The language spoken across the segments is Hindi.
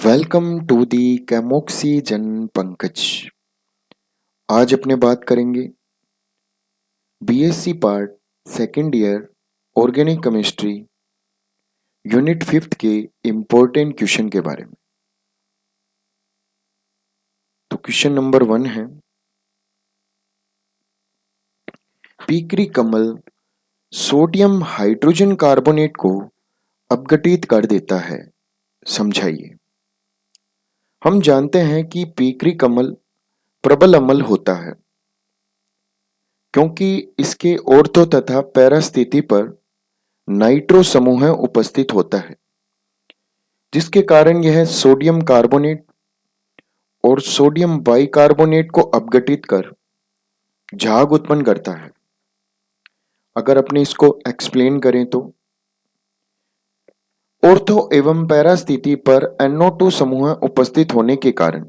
Welcome to the Chemoxygen Pankaj. आज अपने बात करेंगे BSc part second year organic chemistry unit 5 के इम्पोर्टेंट क्वेश्चन के बारे में। तो क्वेश्चन नंबर 1 है, पीकरी कमल सोडियम हाइड्रोजन कार्बोनेट को अपघटित कर देता है, समझाइए। हम जानते हैं कि पीकरी कमल प्रबल अम्ल होता है क्योंकि इसके ऑर्थो तथा पैरा स्थिति पर नाइट्रो समूह उपस्थित होता है, जिसके कारण यह सोडियम कार्बोनेट और सोडियम बाइकार्बोनेट को अपघटित कर झाग उत्पन्न करता है। अगर अपने इसको एक्सप्लेन करें तो ऑर्थो एवं पैरा स्थिति पर NO2 समूह उपस्थित होने के कारण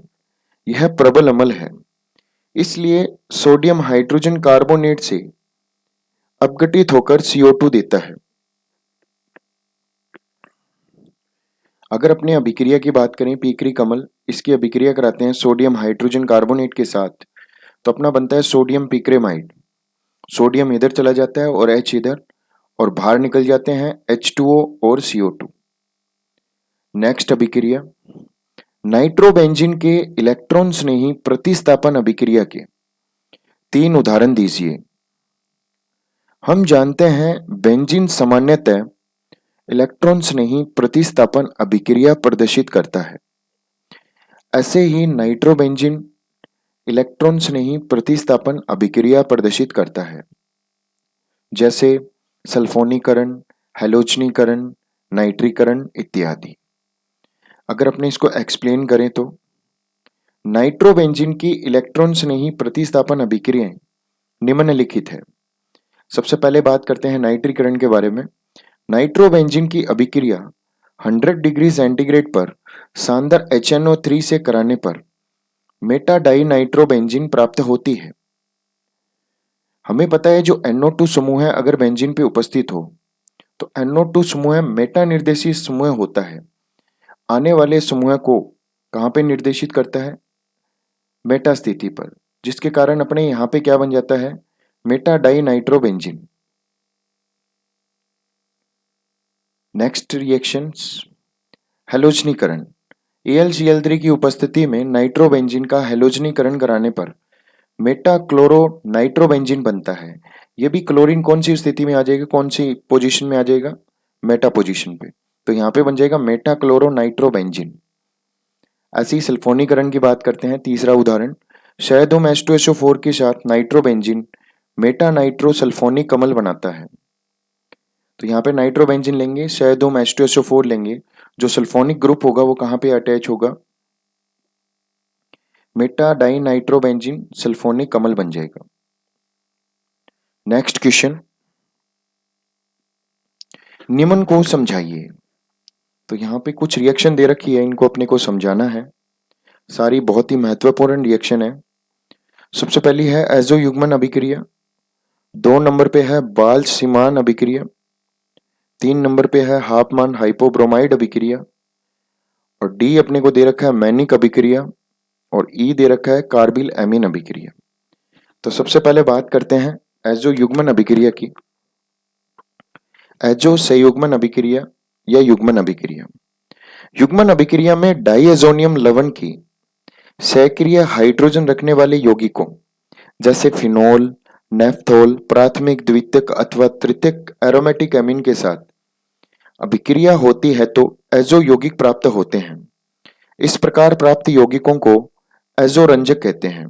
यह प्रबल अम्ल है, इसलिए सोडियम हाइड्रोजन कार्बोनेट से अपघटित होकर CO2 देता है। अगर अपने अभिक्रिया की बात करें, पीकरी कमल इसकी अभिक्रिया कराते हैं सोडियम हाइड्रोजन कार्बोनेट के साथ, तो अपना बनता है सोडियम पिक्रेमाइड। सोडियम इधर चला जाता है और H इधर, और बाहर निकल जाते हैं H2O और CO2। नेक्स्ट अभिक्रिया, नाइट्रोबेंजीन के इलेक्ट्रॉन स्नेही प्रतिस्थापन अभिक्रिया के 3 उदाहरण दीजिए। हम जानते हैं बेंजीन सामान्यतः इलेक्ट्रॉन स्नेही प्रतिस्थापन अभिक्रिया प्रदर्शित करता है, ऐसे ही नाइट्रोबेंजीन इलेक्ट्रॉन स्नेही प्रतिस्थापन अभिक्रिया प्रदर्शित करता है, जैसे सल्फोनीकरण, हैलोजनीकरण, नाइट्रीकरण इत्यादि। अगर अपने इसको एक्सप्लेन करें तो नाइट्रोबेंजीन की इलेक्ट्रॉन स्नेही प्रतिस्थापन अभिक्रियाएं निम्नलिखित है। सबसे पहले बात करते हैं नाइट्रीकरण के बारे में। नाइट्रोबेंजीन की अभिक्रिया 100 डिग्री सेंटीग्रेड पर सांद्र HNO3 से कराने पर मेटा डाई नाइट्रोबेंजीन प्राप्त होती है। हमें पता है जो NO2 समूह है अगर बेंजीन पे उपस्थित हो तो NO2 समूह मेटा निर्देशित समूह होता है। आने वाले समूह को कहाँ पे निर्देशित करता है? मेटा स्थिति पर, जिसके कारण अपने यहाँ पे क्या बन जाता है? Meta dinitrobenzene. Next reactions, हैलोजनीकरण। AlCl3 की उपस्थिति में नाइट्रोबेंजीन का हैलोजनीकरण कराने पर मेटा क्लोरो नाइट्रोबेंजीन बनता है। यह भी क्लोरीन कौन सी स्थिति में आ जाएगा, कौन सी पोजीशन में आ जाएगा? मेटा पोजीशन पे। तो यहाँ पे बन जाएगा मेटा क्लोरो नाइट्रोबेंजीन। ऐसे ही सल्फोनीकरण की बात करते हैं। तीसरा उदाहरण, शहदोम H2SO4 के साथ नाइट्रोबेंजीन मेटा नाइट्रो सल्फोनिक कमल बनाता है। तो यहाँ पे नाइट्रोबेंजीन लेंगे, शहदोम H2SO4 लेंगे, जो सल्फोनिक ग्रुप होगा वो कहाँ पे अटैच होगा? मेटा डाई नाइट्रोबेंजीन सल्फोनिक कमल बन जाएगा। नेक्स्ट क्वेश्चन, निम्न को समझाइए। तो यहाँ पे कुछ रिएक्शन दे रखी है, इनको अपने को समझाना है। सारी बहुत ही महत्वपूर्ण रिएक्शन है। सबसे पहली है एजो युग्मन अभिक्रिया, 2 नंबर पे है बाल्च सीमान अभिक्रिया, 3 नंबर पे है हाफमान हाइपोब्रोमाइड अभिक्रिया, और डी अपने को दे रखा है मैनिक अभिक्रिया, और ई दे रखा है कार्बिल एमीन अभिक्रिया। तो सबसे पहले बात करते हैं एजो युग्मन अभिक्रिया की। एजो संयुग्मन अभिक्रिया या युग्मन अभिक्रिया। युग्मन अभिक्रिया में डाइएजोनियम लवण की सक्रिय हाइड्रोजन रखने वाले यौगिकों जैसे फिनोल, नेफ्थोल प्राथमिक, द्वितीयक अथवा तृतीयक एरोमेटिक एमीन के साथ अभिक्रिया होती है तो एजो यौगिक प्राप्त होते हैं। इस प्रकार प्राप्त यौगिकों को एजो रंजक कहते हैं,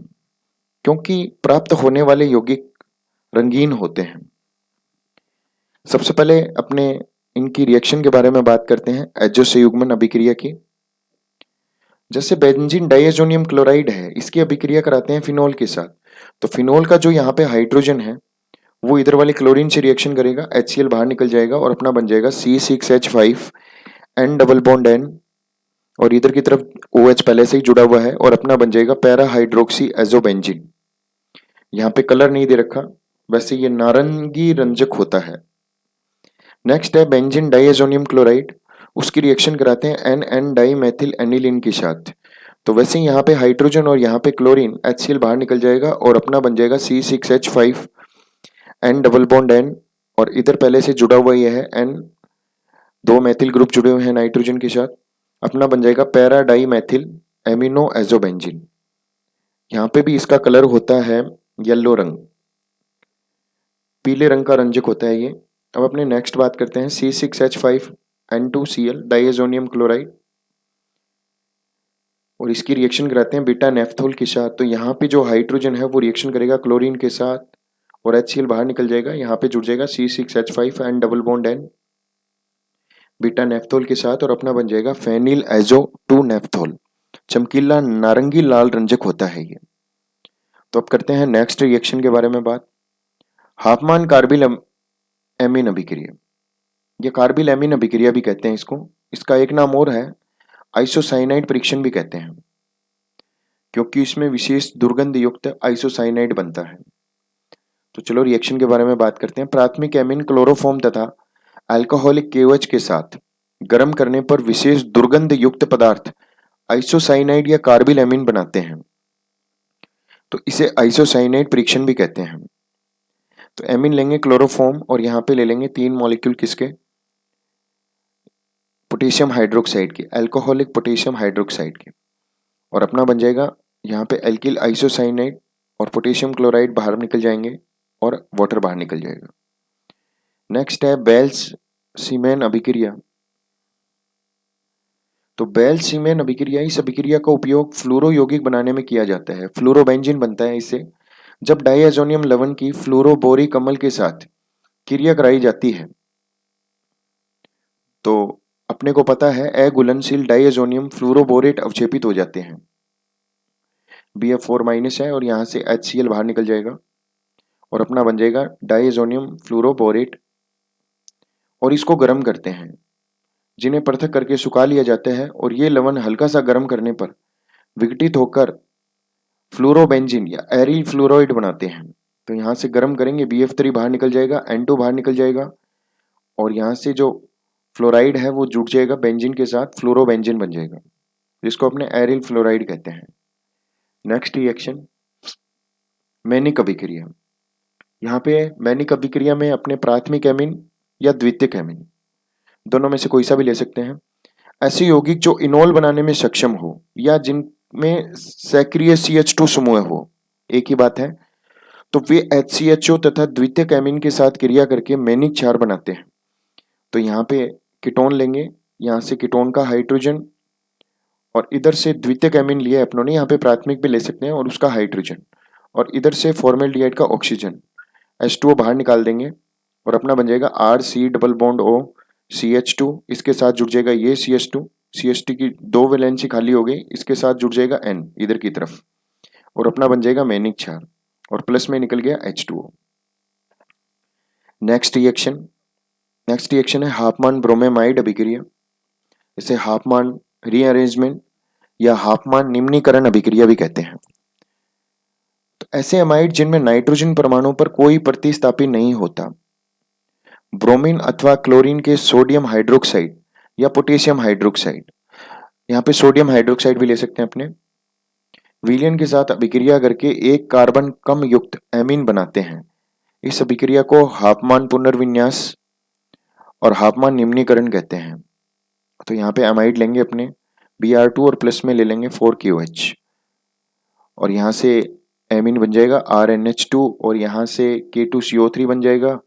क्योंकि प्राप्त होने वाले यौगिक रंगीन होते हैं। सबसे पहले अपने इनकी रिएक्शन के बारे में बात करते हैं, एजो संयुग्मन अभिक्रिया की। जैसे बेंजीन डाइएजोनियम क्लोराइड है, इसकी अभिक्रिया कराते हैं फिनोल के साथ, तो फिनोल का जो यहाँ पे हाइड्रोजन है वो इधर वाले क्लोरीन से रिएक्शन करेगा, HCl बाहर निकल जाएगा और अपना बन जाएगा C6H5 N double bond N, और इधर की तरफ OH पहले से ही जुड़ा हुआ है और अपना बन जाएगा पैरा हाइड्रोक्सी एजोबेंजीन। यहाँ पे कलर नहीं दे रखा, वैसे ये नारंगी रंजक होता है। नेक्स्ट है बेंजीन डाइएजोनियम क्लोराइड, उसकी रिएक्शन कराते हैं N N di methyl aniline के साथ। तो वैसे ही यहाँ पे हाइड्रोजन और यहाँ पे क्लोरीन HCl बाहर निकल जाएगा और अपना बन जाएगा C6H5 N double bond N, और इधर पहले से जुड़ा हुआ ये है N, दो मैथिल ग्रुप जुड़े हुए हैं नाइट्रोजन के साथ, अपना बन जाएगा para di methyl amino azobenzene. यहाँ पे भी इसका कलर होता है येलो रंग, पीले रंग का रंजक होता है ये। अब अपने नेक्स्ट बात करते हैं C6H5N2Cl डाइएजोनियम क्लोराइड, और इसकी रिएक्शन कराते हैं बीटा नेफ्थोल के साथ। तो यहाँ पे जो हाइड्रोजन है वो रिएक्शन करेगा क्लोरीन के साथ और HCl बाहर निकल जाएगा, यहाँ पे जुड़ जाएगा C6H5 double bond N beta naphthol के साथ, और अपना बन जाएगा फेनिल एजो 2 नेफ्थोल। चमकीला नारंगी लाल रंजक होता है ये। तो अब करते हैं नेक्स्ट रिएक्शन के बारे में बात, हाफमान कार्बिल एमीन अभिक्रिया। ये कार्बिल एमीन अभिक्रिया भी कहते हैं इसको, इसका एक नाम और है आइसोसाइनाइड परीक्षण भी कहते हैं, क्योंकि इसमें विशेष दुर्गंध युक्त आइसोसाइनाइड बनता है। तो चलो रिएक्शन के बारे में बात करते हैं। प्राथमिक एमीन क्लोरोफॉर्म तथा अल्कोहलिक KOH के साथ गर्म करने पर विशेष दुर्गंध युक्त पदार्थ आइसोसाइनाइड या कार्बिल एमीन बनाते हैं, तो इसे आइसोसाइनाइड परीक्षण भी कहते हैं। तो एमीन लेंगे क्लोरोफॉर्म और यहाँ पे ले लेंगे 3 मॉलिक्यूल किसके, पोटेशियम हाइड्रोक्साइड के, अल्कोहलिक पोटेशियम हाइड्रोक्साइड के, और अपना बन जाएगा यहाँ पे एल्किल आइसोसाइनाइड, और पोटेशियम क्लोराइड बाहर निकल जाएंगे और वाटर बाहर निकल जाएगा। नेक्स्ट है बेल्स सीमेन अभिक्रिया। तो बेल्स सीमेन अभिक्रिया, इस अभिक्रिया का उपयोग फ्लोरो यौगिक बनाने में किया जाता है, फ्लोरोबेंजीन बनता है इससे। जब डाइएजोनियम लवण की फ्लोरोबोरिक अम्ल के साथ क्रिया कराई जाती है तो अपने को पता है अघुलनशील डाइएजोनियम फ्लोरोबोरेट अवक्षेपित हो जाते हैं, BF4- है और यहाँ से HCl बाहर निकल जाएगा और अपना बन जाएगा डाइएजोनियम फ्लोरोबोरेट, और इसको गर्म करते हैं, जिन्हें पृथक करके सुखा लिया जाता है, और ये लवण हल्का सा गर्म करने पर विघटित होकर फ्लोरोबेंजीन या एरिल फ्लोराइड बनाते हैं। तो यहाँ से गर्म करेंगे, BF3 बाहर निकल जाएगा, N2 बाहर निकल जाएगा, और यहाँ से जो फ्लोराइड है वो जुड़ जाएगा बेंजीन के साथ, फ्लोरोबेंजीन बन जाएगा, जिसको अपने एरिल फ्लोराइड कहते हैं। नेक्स्ट रिएक्शन मैनिक अभिक्रिया। यहाँ पे मैनिक अभिक्रिया में अपने प्राथमिक एमीन या द्वितीयक एमीन, दोनों में से कोई सा भी ले सकते हैं, ऐसे यौगिक जो इनोल बनाने में सक्षम हो या जिनमें सक्रिय CH2 समूह हो, एक ही बात है, तो वे HCHO तथा द्वितीयक एमीन के साथ क्रिया करके मैनिक क्षार बनाते हैं। तो यहाँ पे कीटोन लेंगे, यहाँ से कीटोन का हाइड्रोजन और इधर से द्वितीयक एमीन लिया अपनों ने, यहाँ पे प्राथमिक भी ले सकते हैं, और उसका हाइड्रोजन, और इधर से फॉर्मेल्डिहाइड का ऑक्सीजन H2O बाहर निकाल देंगे और अपना बन जाएगा RC double bond O CH2, इसके साथ जुड़ जाएगा ये CH2, CH2 की 2 वैलेंसी खाली हो गई, इसके साथ जुड़ जाएगा N इधर की तरफ, और अपना बन जाएगा मैनिक क्षार, और प्लस में निकल गया H2O। नेक्स्ट रिएक्शन है हाफमान ब्रोमेमाइड अभिक्रिया। इसे हाफमान रीअरेंजमेंट या हाफमान निम्नीकरण अभिक्रिया भी कहते हैं। तो ऐसे अमाइड जिनमें नाइट्रोजन परमाणु पर कोई प्रतिस्थापी नहीं होता, ब्रोमीन अथवा क्लोरीन के सोडियम हाइड्रोक्साइड या पोटेशियम हाइड्रोक्साइड, यहाँ पे सोडियम हाइड्रोक्साइड भी ले सकते हैं अपने, विलयन के साथ अभिक्रिया करके एक कार्बन कम युक्त एमीन बनाते हैं। इस अभिक्रिया को हाफमान पुनर्विन्यास और हाफमान निम्नीकरण कहते हैं। तो यहाँ पे अमाइड लेंगे अपने, Br2 और प्लस में ले लेंगे 4KOH, और यहाँ से एमीन बन जाएगा RNH2, और यहाँ से K2CO3 बन जाएगा,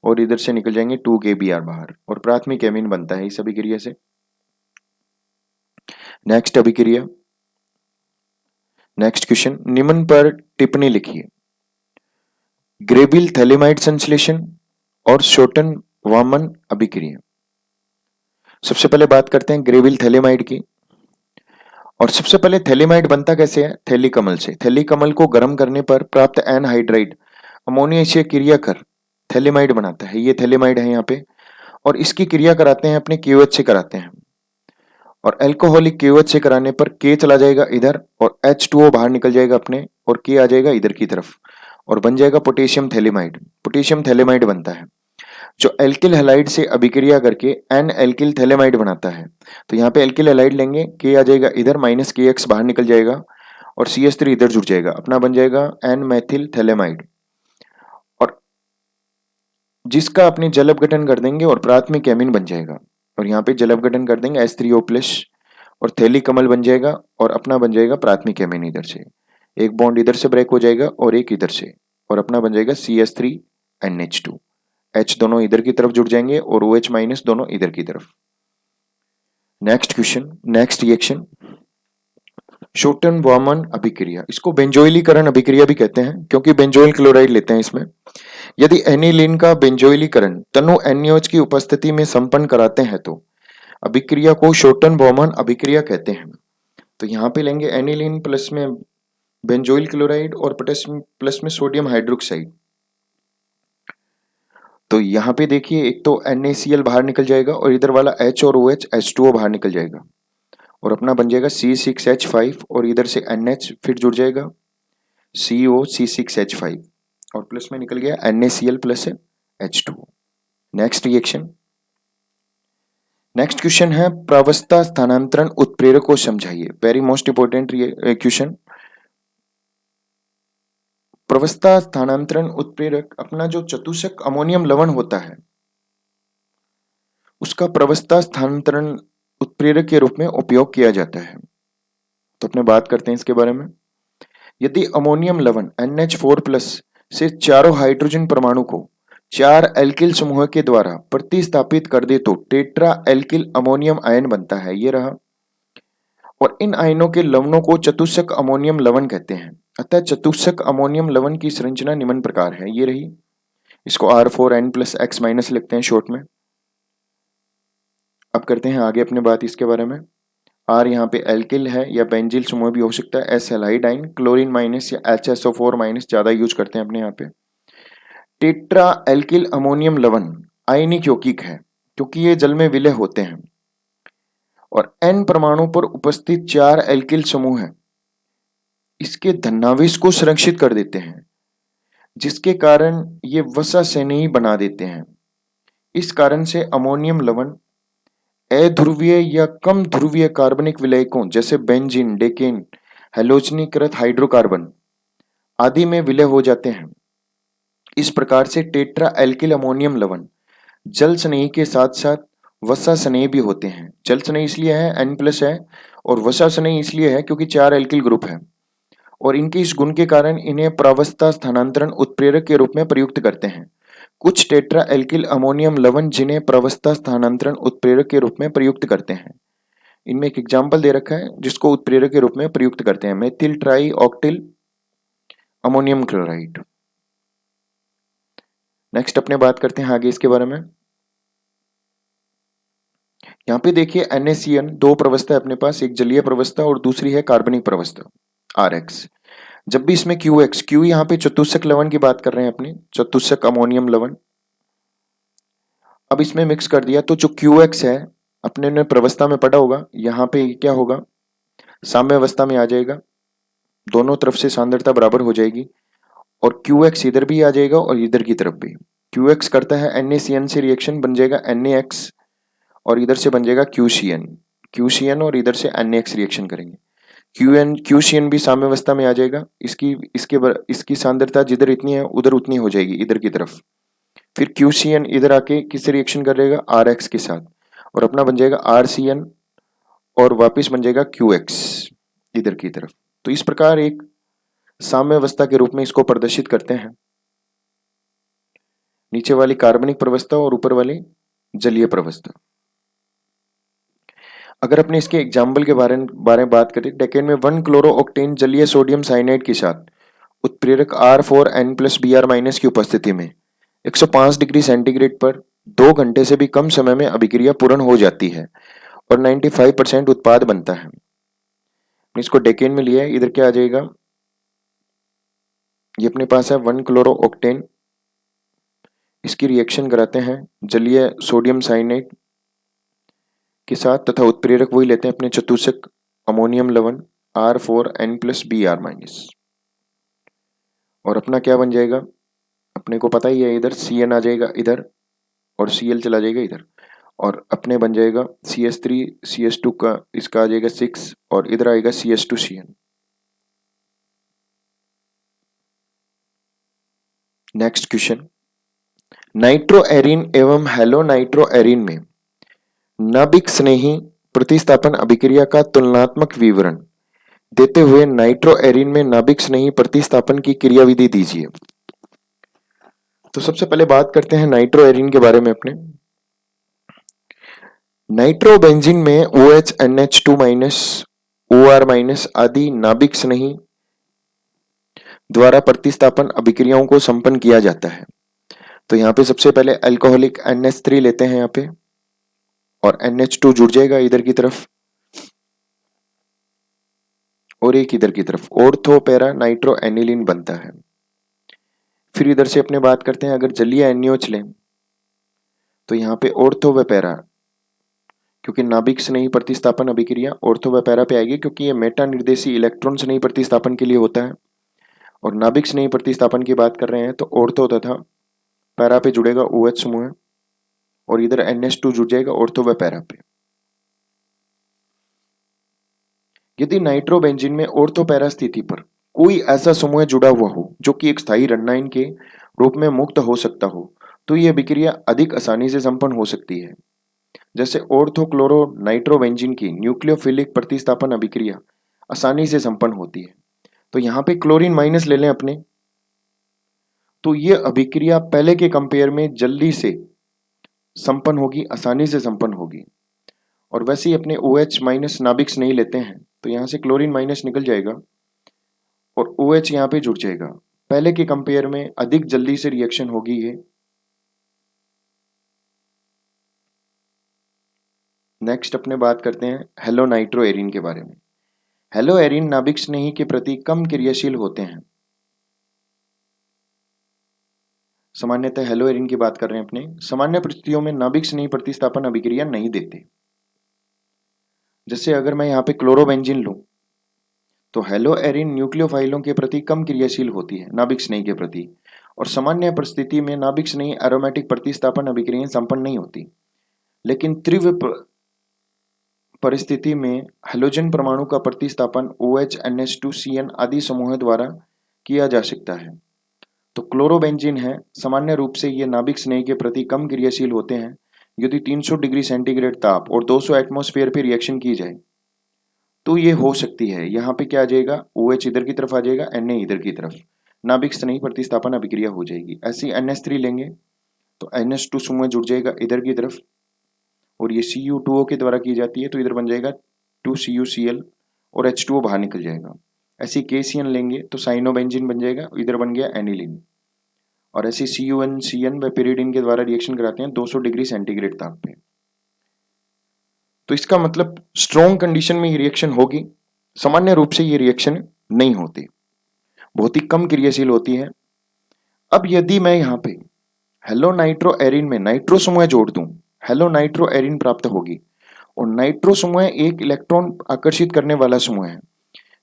और इधर से निकल जाएंगे 2KBr बाहर, और प्राथमिक एमीन बनता है इस अभिक्रिया से। नेक्स्ट अभिक्रिया, नेक्स्ट क्वेश्चन, निम्न पर टिप्पणी लिखिए। ग्रेबिल थैलेमाइड संश्लेषण और शोटन वामन अभिक्रिया। सबसे पहले बात करते हैं ग्रेबिल थैलेमाइड की, और सबसे पहले थैलेमाइड बनता कैसे है, थैलिक अम्ल से। थैलिक अम्ल को गर्म करने पर प्राप्त एनहाइड्राइड अमोनिया से क्रिया कर थैलेमाइड बनाता है, ये थैलेमाइड है यहाँ पे, और इसकी क्रिया कराते हैं अपने KOH से कराते हैं, और अल्कोहलिक KOH से कराने पर K चला जाएगा इधर और H2O बाहर निकल जाएगा अपने, और K आ जाएगा इधर की तरफ, और बन जाएगा पोटेशियम थैलेमाइड। पोटेशियम थैलेमाइड बनता है। जो एल्किल हैलाइड से अभिक्रिया करके एन एल्किल थैलेमाइड बनाता है। तो यहाँ पे एल्किल हैलाइड लेंगे, के आ जाएगा इधर, माइनस के एक्स बाहर निकल जाएगा और सी एस थ्री इधर जुड़ जाएगा, अपना बन जाएगा एन मैथिल थैलेमाइड। और जिसका अपने जल अपघटन कर देंगे और प्राथमिक एमीन बन जाएगा, और यहाँ पे जल अपघटन कर देंगे H3O प्लस और थैलिक कमल बन जाएगा और अपना बन जाएगा प्राथमिक एमीन। इधर से एक बॉन्ड इधर से ब्रेक हो जाएगा और एक इधर से, और अपना बन जाएगा CH3NH2। H दोनों इधर की तरफ जुड़ जाएंगे और OH माइनस दोनों इधर की तरफ। नेक्स्ट क्वेश्चन, नेक्स्ट रिएक्शन, शोटन-बॉर्मन अभिक्रिया। इसको बेंजोइलीकरण अभिक्रिया भी कहते हैं क्योंकि बेंजोइल क्लोराइड लेते हैं इसमें। यदि एनिलीन का बेंजोइलीकरण तनु NaOH की उपस्थिति में संपन्न कराते हैं तो अभिक्रिया को शोटन-बॉर्मन अभिक्रिया कहते हैं। तो यहाँ पे लेंगे एनिलीन प्लस में बेंजोइल क्लोराइड और पोटेशियम प्लस में सोडियम हाइड्रोक्साइड। तो यहाँ पे देखिए एक तो NaCl बाहर निकल जाएगा और इधर वाला H और OH H2O बाहर निकल जाएगा और अपना बन जाएगा C6H5 और इधर से NH फिर जुड़ जाएगा CO C6H5 और प्लस में निकल गया NaCl plus H2O। Next reaction, next question है प्रावस्था स्थानांतरण उत्प्रेरक को समझाइए। Very most important question. प्रावस्था स्थानांतरण उत्प्रेरक अपना जो चतुष्क अमोनियम लवण होता है उसका प्रावस्था स्थानांतरण उत्प्रेरक के रूप में उपयोग किया जाता है। तो अपने बात करते हैं इसके बारे में। यदि अमोनियम लवण NH4+ से चारों हाइड्रोजन परमाणु को 4 एल्किल समूह के द्वारा प्रतिस्थापित कर दे तो टेट्रा एल्किल अमोनियम आयन बनता है, ये रहा। और इन आयनों के लवणों को चतुष्क अमोनियम लवण कहते हैं। अतः चतुष्क अमोनियम लवण की संरचना निम्न प्रकार है, ये रही। इसको R4N+X- लिखते हैं शॉर्ट में। अब करते हैं आगे अपने बात इसके बारे में। R यहाँ पे एल्किल है या बेंजिल समूह भी हो सकता है, S हैलाइडाइन, क्लोरीन माइनस या HSO4- ज्यादा यूज करते हैं अपने यहाँ पे। टेट्रा एल्किल अमोनियम लवण आयनिक यौगिक है क्योंकि ये जल में विलय होते हैं और N परमाणु पर उपस्थित 4 एल्किल समूह है इसके धनावेश को संरक्षित कर देते हैं, जिसके कारण ये वसा स्नेही बना देते हैं। इस कारण से अमोनियम लवण अध्रुवीय या कम ध्रुवीय कार्बनिक विलयकों जैसे बेंजीन, डेकेन, हैलोजनीकृत हाइड्रोकार्बन आदि में विलय हो जाते हैं। इस प्रकार से टेट्रा एल्किल अमोनियम लवण जल स्नेही के साथ साथ वसा स्नेही भी होते हैं। जल स्नेही इसलिए है N+ है और वसा स्नेही इसलिए है क्योंकि 4 एल्किल ग्रुप है और इनके इस गुण के कारण इन्हें प्रावस्था स्थानांतरण उत्प्रेरक के रूप में प्रयुक्त करते हैं। कुछ टेट्रा एल्किल अमोनियम लवण जिन्हें प्रावस्था स्थानांतरण उत्प्रेरक के रूप में प्रयुक्त करते हैं, इनमें एक एग्जाम्पल दे रखा है जिसको उत्प्रेरक के रूप में प्रयुक्त करते हैं। Methyl trioctyl ammonium chloride. Next अपने बात करते हैं आगे इसके बारे में। यहाँ पे देखिए NaCN 2 प्रवस्था है अपने पास, एक जलीय प्रवस्था और दूसरी है कार्बनिक प्रवस्था RX। जब भी इसमें Q यहाँ पे चतुष्क लवण की बात कर रहे हैं अपने, चतुष्क अमोनियम लवण। अब इसमें मिक्स कर दिया तो जो QX है अपने ने प्रवस्था में पढ़ा होगा, यहाँ पे क्या होगा, साम्य अवस्था में आ जाएगा, दोनों तरफ से सांद्रता बराबर हो जाएगी और QX इधर भी आ जाएगा और इधर की तरफ भी। QX करता है NaCN से रिएक्शन, बन जाएगा NaX और इधर से बन जाएगा QCN और इधर से NaX रिएक्शन करेंगे। QCN भी साम्य अवस्था में आ जाएगा, इसकी सांद्रता जिधर इतनी है उधर उतनी हो जाएगी इधर की तरफ। फिर QCN इधर आके किससे रिएक्शन करेगा, RX के साथ, और अपना बन जाएगा RCN और वापस बन जाएगा QX इधर की तरफ। तो इस प्रकार एक साम्य अवस्था के रूप में इसको प्रदर्शित करते हैं। नीचे वाली कार्बनिक प्रवस्था और ऊपर वाली जलीय प्रवस्था। अगर अपने इसके एग्जाम्पल के बारे में बात करें, डेकेन में 1 क्लोरो ऑक्टेन जलीय सोडियम साइनाइड के साथ उत्प्रेरक R4N+Br- की उपस्थिति में 105 डिग्री सेंटीग्रेड पर 2 घंटे से भी कम समय में अभिक्रिया पूर्ण हो जाती है और 95% उत्पाद बनता है। इसको डेकेन में लिया है, इधर क्या आ जाएगा, ये अपने पास है 1 क्लोरो ऑक्टेन, इसकी रिएक्शन कराते हैं जलीय सोडियम साइनाइड के साथ तथा उत्प्रेरक वही लेते हैं अपने चतुष्क अमोनियम लवण R4N+Br- और अपना क्या बन जाएगा, अपने को पता ही है, इधर CN आ जाएगा इधर और Cl चला जाएगा इधर, और अपने बन जाएगा CH3 CH2 का, इसका आ जाएगा 6 और इधर आएगा CH2Cn। Next question, nitro arene एवं हेलो नाइट्रो एरिन में नाभिक स्नेही प्रतिस्थापन अभिक्रिया का तुलनात्मक विवरण देते हुए नाइट्रो एरिन में नाभिक स्नेही प्रतिस्थापन की क्रियाविधि दीजिए। तो सबसे पहले बात करते हैं नाइट्रो एरिन के बारे में अपने। नाइट्रोबेंजीन में OH NH2 OR- आदि नाभिक स्नेही द्वारा प्रतिस्थापन अभिक्रियाओं को संपन्न किया जाता है। तो यहाँ पे सबसे पहले अल्कोहलिक NH3 लेते हैं यहाँ पे, और NH2 जुड़ जाएगा इधर की तरफ और एक इधर की तरफ, ऑर्थो पैरा नाइट्रो एनिलीन बनता है। फिर इधर से अपने बात करते हैं, अगर जलीय NaOH लें तो यहाँ पे ऑर्थो व पैरा, क्योंकि नाभिक स्नेही प्रतिस्थापन अभिक्रिया ऑर्थो व पैरा पे आएगी, क्योंकि ये मेटा निर्देशी इलेक्ट्रॉन स्नेही प्रतिस्थापन के लिए होता है। और नाभिक स्नेही प्रतिस्थापन की बात कर रहे हैं तो ऑर्थो तथा पैरा पे जुड़ेगा OH समूह और इधर NH2 जुड़ जाएगा ऑर्थो व पैरा पे। यदि नाइट्रोबेंजीन में ऑर्थो पैरा स्थिति पर कोई ऐसा समूह जुड़ा हुआ हो जो कि एक स्थायी रसायन के रूप में मुक्त हो सकता हो, तो यह अभिक्रिया अधिक आसानी से संपन्न हो सकती है। जैसे ऑर्थोक्लोरो नाइट्रोबेंजीन की न्यूक्लियोफिलिक प्रतिस्थापन अभिक्रिया आसानी से संपन्न होती है। तो यहाँ पे क्लोरीन माइनस ले लें अपने, तो ये अभिक्रिया पहले के कंपेयर में जल्दी से संपन्न होगी, आसानी से संपन्न होगी। और वैसे ही अपने OH माइनस नाभिक नहीं लेते हैं तो यहाँ से क्लोरीन माइनस निकल जाएगा और OH यहाँ पे जुड़ जाएगा। पहले के कंपेयर में अधिक जल्दी से रिएक्शन होगी ये। नेक्स्ट अपने बात करते हैं हेलो नाइट्रो एरिन के बारे में। हेलो एरिन नाभिक स्नेही के प्रति कम क्रियाशील होते हैं। सामान्यतः हेलो एरिन की बात कर रहे हैं अपने, सामान्य परिस्थितियों में नाभिक स्नेही प्रतिस्थापन अभिक्रिया नहीं देते। जैसे अगर मैं यहाँ पे क्लोरोबेंजीन लूं तो हेलो एरिन न्यूक्लियोफाइलों के प्रति कम क्रियाशील होती है नाभिक स्नेही के प्रति, और सामान्य परिस्थिति में नाभिक स्नेही एरोमेटिक प्रतिस्थापन अभिक्रियाएं संपन्न नहीं होती। लेकिन तीव्र परिस्थिति में हेलोजन परमाणु का प्रतिस्थापन OH NH2Cn आदि समूह द्वारा किया जा सकता है। तो क्लोरोबेंजीन है, सामान्य रूप से ये नाभिक स्नेह के प्रति कम क्रियाशील होते हैं। यदि 300 डिग्री सेंटीग्रेड ताप और 200 एटमॉस्फेयर पे रिएक्शन की जाए तो ये हो सकती है। यहाँ पे क्या आ जाएगा, OH इधर की तरफ आ जाएगा, Na इधर की तरफ, नाभिक स्नेही प्रतिस्थापन अभिक्रिया हो जाएगी। ऐसी NH3 लेंगे तो NH2 समूह जुड़ जाएगा इधर की तरफ, और ये Cu2O के द्वारा की जाती है तो इधर बन जाएगा 2CuCl और H2O बाहर निकल जाएगा। ऐसे KCN लेंगे तो साइनोबेंजीन बन जाएगा, इधर बन गया एनिलीन। और ऐसे CuN CN व पेरिडीन के द्वारा रिएक्शन कराते हैं 200 डिग्री सेंटीग्रेड ताप पे। तो इसका मतलब स्ट्रॉन्ग कंडीशन में ये रिएक्शन होगी, सामान्य रूप से ये रिएक्शन नहीं होती, बहुत ही कम क्रियाशील होती है। अब यदि मैं यहाँ पे हेलो नाइट्रो एरिन में नाइट्रो समूह जोड़ दूं, हेलो नाइट्रो एरिन प्राप्त होगी। और नाइट्रो समूह एक इलेक्ट्रॉन आकर्षित करने वाला समूह है।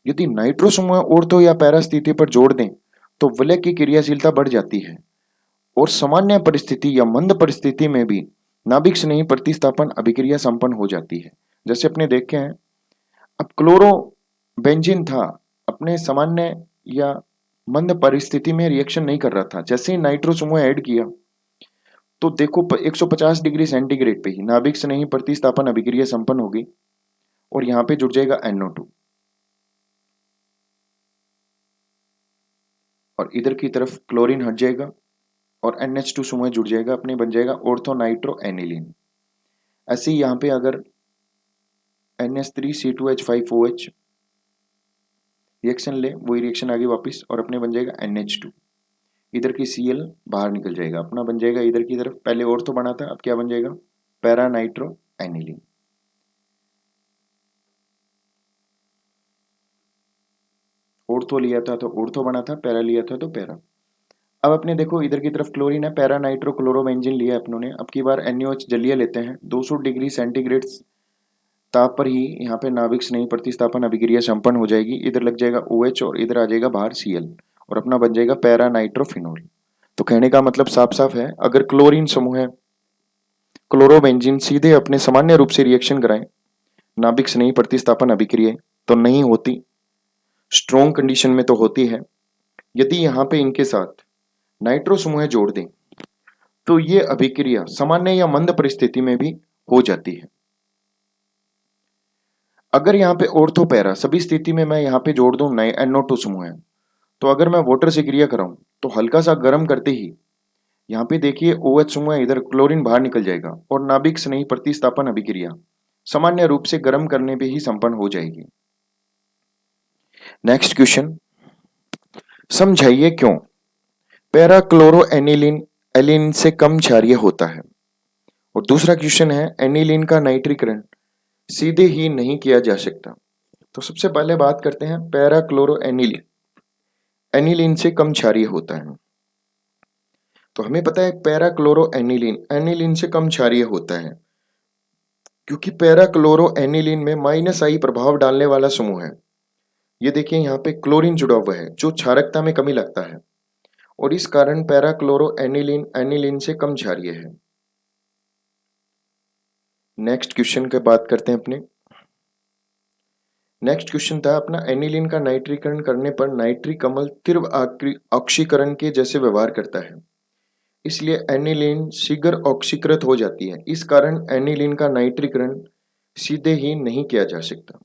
यदि नाइट्रो समूह ऑर्थो या पैरा स्थिति पर जोड़ दें तो विलय की क्रियाशीलता बढ़ जाती है, और सामान्य परिस्थिति या मंद परिस्थिति में भी नाभिक स्नेही प्रतिस्थापन अभिक्रिया संपन्न हो जाती है। जैसे अपने देखे हैं, अब क्लोरोबेंजीन था, अपने सामान्य या मंद परिस्थिति में रिएक्शन नहीं कर रहा था। जैसे ही नाइट्रो समूह ऐड किया तो देखो 150 डिग्री सेंटीग्रेड पे ही नाभिक स्नेही प्रतिस्थापन अभिक्रिया संपन्न होगी, और यहाँ पे जुड़ जाएगा NO2 और इधर की तरफ क्लोरीन हट जाएगा और NH2 समूह जुड़ जाएगा, अपने बन जाएगा ऑर्थो नाइट्रो एनिलीन। ऐसे ही यहाँ पे अगर NH3C2H5OH रिएक्शन ले, वही रिएक्शन आगे वापस, और अपने बन जाएगा NH2, इधर की Cl बाहर निकल जाएगा, अपना बन जाएगा इधर की तरफ, पहले ऑर्थो बना था, अब क्या बन जाएगा, पैरा नाइट्रो एनिलीन। ऑर्थो लिया था तो ऑर्थो बना था, पैरा लिया था तो पैरा। अब अपने देखो इधर की तरफ क्लोरीन है, पैरा नाइट्रो क्लोरोबेंजीन लिया है अपनों ने। अब की बार NaOH जलीय लेते हैं, 200 डिग्री सेंटीग्रेड ताप पर ही यहाँ पे नाभिक स्नेही प्रतिस्थापन अभिक्रिया संपन्न हो जाएगी। इधर लग जाएगा OH और इधर आ जाएगा बाहर Cl, और अपना बन जाएगा पैरा नाइट्रोफिनोल। तो कहने का मतलब साफ साफ है, अगर क्लोरीन समूह क्लोरोबेंजीन सीधे अपने सामान्य रूप से रिएक्शन कराएं, नाभिक स्नेही प्रतिस्थापन अभिक्रिया तो नहीं होती, स्ट्रॉन्ग कंडीशन में तो होती है। यदि यहाँ पे इनके साथ नाइट्रो समूह जोड़ दें तो ये अभिक्रिया सामान्य या मंद परिस्थिति में भी हो जाती है। अगर यहाँ पे ऑर्थो पैरा सभी स्थिति में मैं यहाँ पे जोड़ दूं नए NO2 समूह है, तो अगर मैं वाटर से क्रिया कराऊं तो हल्का सा गर्म करते ही यहाँ पे देखिए OH समूह इधर क्लोरीन बाहर निकल जाएगा और नाभिक स्नेही प्रतिस्थापन अभिक्रिया सामान्य रूप से गर्म करने पे ही संपन्न हो जाएगी। नेक्स्ट क्वेश्चन, समझाइए क्यों पैरा क्लोरो एनिलीन एलिन से कम क्षारीय होता है। और दूसरा क्वेश्चन है एनिलीन का नाइट्रीकरण सीधे ही नहीं किया जा सकता। तो सबसे पहले बात करते हैं पैरा क्लोरो एनिलीन एनिलीन से कम क्षारीय होता है। तो हमें पता है पैरा क्लोरो एनिलीन एनिलीन से कम क्षारीय होता है क्योंकि पैरा क्लोरो एनिलीन में -I प्रभाव डालने वाला समूह है। ये देखिए यहाँ पे क्लोरीन जुड़ा हुआ है जो क्षारकता में कमी लगता है और इस कारण पैरा क्लोरो एनिलीन एनिलीन से कम क्षारीय है। नेक्स्ट क्वेश्चन की बात करते हैं अपने। नेक्स्ट क्वेश्चन था अपना एनिलीन का नाइट्रीकरण करने पर नाइट्रिक अम्ल तीव्र ऑक्सीकरण के जैसे व्यवहार करता है, इसलिए एनिलीन शीघ्र ऑक्सीकृत हो जाती है। इस कारण एनिलीन का नाइट्रीकरण सीधे ही नहीं किया जा सकता।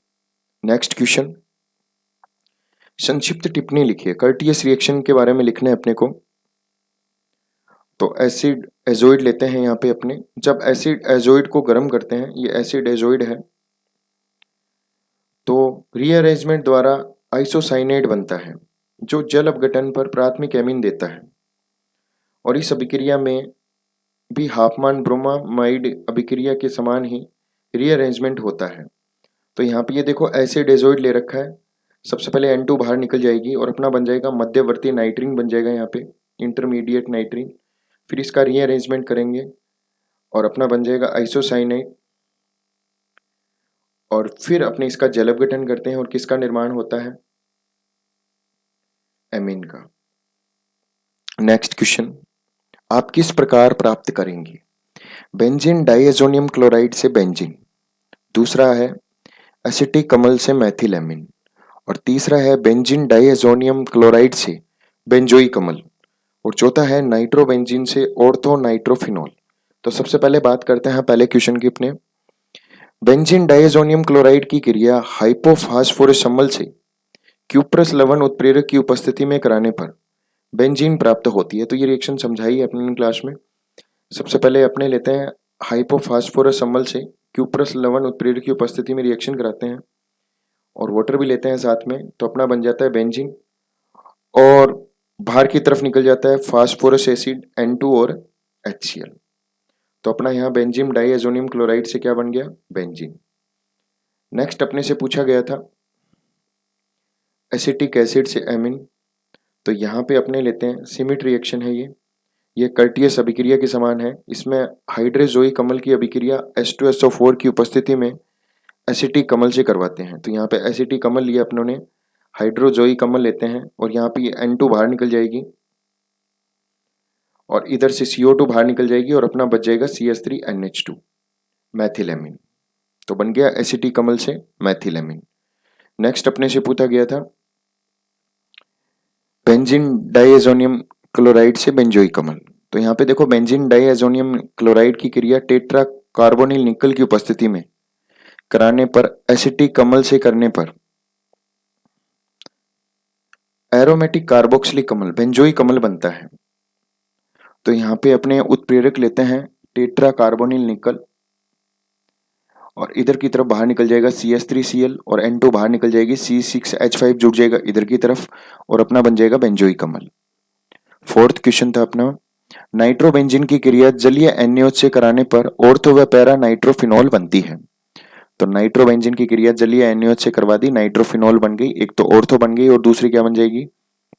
नेक्स्ट क्वेश्चन, संक्षिप्त टिप्पणी लिखिए। कर्टियस रिएक्शन के बारे में लिखना है अपने को। तो एसिड एजोइड लेते हैं यहाँ पे अपने। जब एसिड एजोइड को गर्म करते हैं, ये एसिड एजोइड है, तो रीअरेंजमेंट द्वारा आइसोसाइनेट बनता है जो जल अपघटन पर प्राथमिक एमीन देता है। और इस अभिक्रिया में भी हाफमान ब्रोमामाइड अभिक्रिया के समान ही रीअरेंजमेंट होता है। तो यहाँ पे ये देखो एसिड एजोइड ले रखा है। सबसे पहले N2 बाहर निकल जाएगी और अपना बन जाएगा मध्यवर्ती नाइट्रीन बन जाएगा यहाँ पे, इंटरमीडिएट नाइट्रीन। फिर इसका रीअरेंजमेंट करेंगे और अपना बन जाएगा आइसोसाइनेट और फिर अपने इसका जल अपघटन करते हैं और किसका निर्माण होता है, एमीन का। नेक्स्ट क्वेश्चन, आप किस प्रकार प्राप्त करेंगे बेंजीन डाइएजोनियम क्लोराइड से बेंजीन, दूसरा है एसिटिक अम्ल से मैथिलेमिन और तीसरा है बेंजीन डाइएजोनियम क्लोराइड से बेंजोइक अम्ल और चौथा है नाइट्रोबेंजीन से ऑर्थो नाइट्रोफिनॉल। तो सबसे पहले बात करते हैं पहले क्वेश्चन की अपने। बेंजीन डाइएजोनियम क्लोराइड की क्रिया हाइपोफास्फोरस अम्ल से क्यूप्रस लवण उत्प्रेरक की उपस्थिति में कराने पर बेंजीन प्राप्त होती है। तो ये रिएक्शन समझाई है अपने क्लास में। सबसे पहले अपने लेते हैं हाइपोफास्फोरस अम्ल से क्यूप्रस लवण उत्प्रेरक की उपस्थिति में रिएक्शन कराते हैं और वाटर भी लेते हैं साथ में, तो अपना बन जाता है बेंजीन और बाहर की तरफ निकल जाता है फास्फोरस एसिड N2 और HCl। तो अपना यहाँ बेंजीन डाइएजोनियम क्लोराइड से क्या बन गया, बेंजीन। नेक्स्ट अपने से पूछा गया था एसिटिक एसिड से एमीन। तो यहाँ पे अपने लेते हैं सिमिट रिएक्शन है ये कर्टियस अभिक्रिया के समान है। इसमें हाइड्रोजोइक अम्ल की अभिक्रिया H2SO4 की उपस्थिति में एसिटिक अम्ल से करवाते हैं। तो यहाँ पे एसिटिक अम्ल लिया अपनों ने, हाइड्रोजोइक अम्ल लेते हैं और यहाँ पे ये N2 बाहर निकल जाएगी और इधर से CO2 बाहर निकल जाएगी और अपना बच जाएगा CH3NH2 मैथिलेमिन। तो बन गया एसिटिक अम्ल से मैथिलेमिन। नेक्स्ट अपने से पूछा गया था बेंजीन डाइएजोनियम क्लोराइड से बेंजोइक अम्ल। तो यहाँ पे देखो बेंजीन डाइएजोनियम क्लोराइड की क्रिया टेट्रा कार्बोनिल निकल की उपस्थिति में कराने पर एसिटिक अम्ल से करने पर एरोमेटिक कार्बोक्सिलिक अम्ल बेंजोइक अम्ल बनता है। तो यहाँ पे अपने उत्प्रेरक लेते हैं टेट्रा कार्बोनिल निकल और इधर की तरफ बाहर निकल जाएगा CH3Cl और N2 बाहर निकल जाएगी C6H5 जुड़ जाएगा इधर की तरफ और अपना बन जाएगा बेंजोइक अम्ल। फोर्थ क्वेश्चन था अपना नाइट्रोबेंजीन की क्रिया जलीय NaOH से कराने पर ऑर्थो व पैरा नाइट्रोफिनॉल बनती है। तो नाइट्रोबेंजीन की क्रिया जलीय NaOH से करवा दी, नाइट्रोफिनॉल बन गई। एक तो ऑर्थो बन गई और दूसरी क्या बन जाएगी,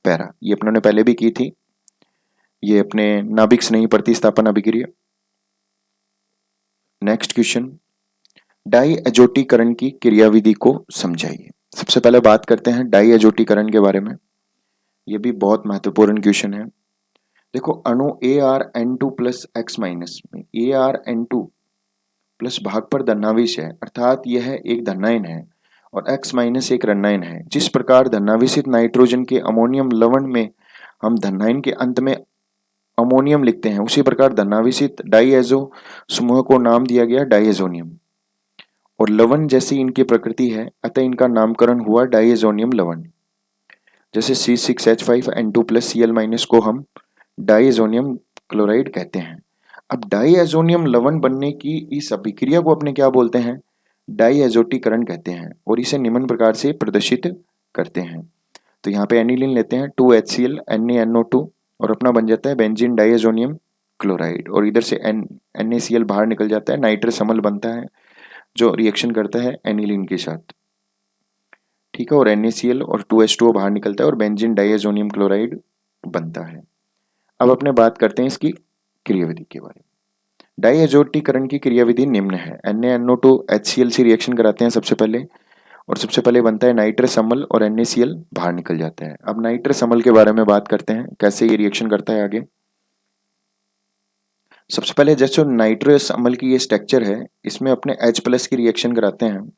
पैरा। ये अपनों ने पहले भी की थी, ये अपने नाभिक स्नेही प्रतिस्थापन अभिक्रिया। नेक्स्ट क्वेश्चन, डाइएजोटीकरण की क्रियाविधि को समझाइए। सबसे पहले बात करते हैं डाइएजोटीकरण के बारे में। यह भी बहुत महत्वपूर्ण क्वेश्चन है। देखो अणु ArN2 + X- में ArN2 प्लस भाग पर धनावेश है, अर्थात यह एक धनायन है और X माइनस एक ऋणायन है। जिस प्रकार धनावेशित नाइट्रोजन के अमोनियम लवण में हम धनायन के अंत में अमोनियम लिखते हैं, उसी प्रकार धनावेशित डाईएजो समूह को नाम दिया गया डाईएजोनियम। और लवण जैसी इनकी प्रकृति है, अतः इनका नामकरण हुआ डाईएजोनियम लवण। जैसे C6H5N2+Cl- को हम डाईएजोनियम क्लोराइड कहते हैं। अब डाईएजोनियम लवण बनने की इस अभिक्रिया को अपने क्या बोलते हैं? डाईएजोटीकरण कहते हैं और इसे निम्न प्रकार से प्रदर्शित करते हैं। तो यहाँ पे एनिलीन लेते हैं 2HCl NaNO2 और अपना बन जाता है बेंजीन डाईएजोनियम क्लोराइड, और इधर से NaCl बाहर निकल जाता है, नाइट्रस अम्ल बनता है जो रिएक्शन करता है एनिलीन के साथ। ठीक है, और NaCl और 2H2O बाहर निकलता है और बेंजीन डाईएजोनियम क्लोराइड बनता है। अब अपने बात करते हैं इसकी क्रियाविधि के बारे में। डाईएजोटीकरण की क्रियाविधि निम्न है। NaNO2 HCl से रिएक्शन कराते हैं सबसे पहले, और सबसे पहले बनता है नाइट्रस अम्ल और NaCl बाहर निकल जाता है। अब नाइट्रस अम्ल के बारे में बात करते हैं, कैसे ये रिएक्शन करता है आगे। सबसे पहले जैसे नाइट्रस अम्ल की ये स्ट्रक्चर है, इसमें अपने H+ की रिएक्शन कराते हैं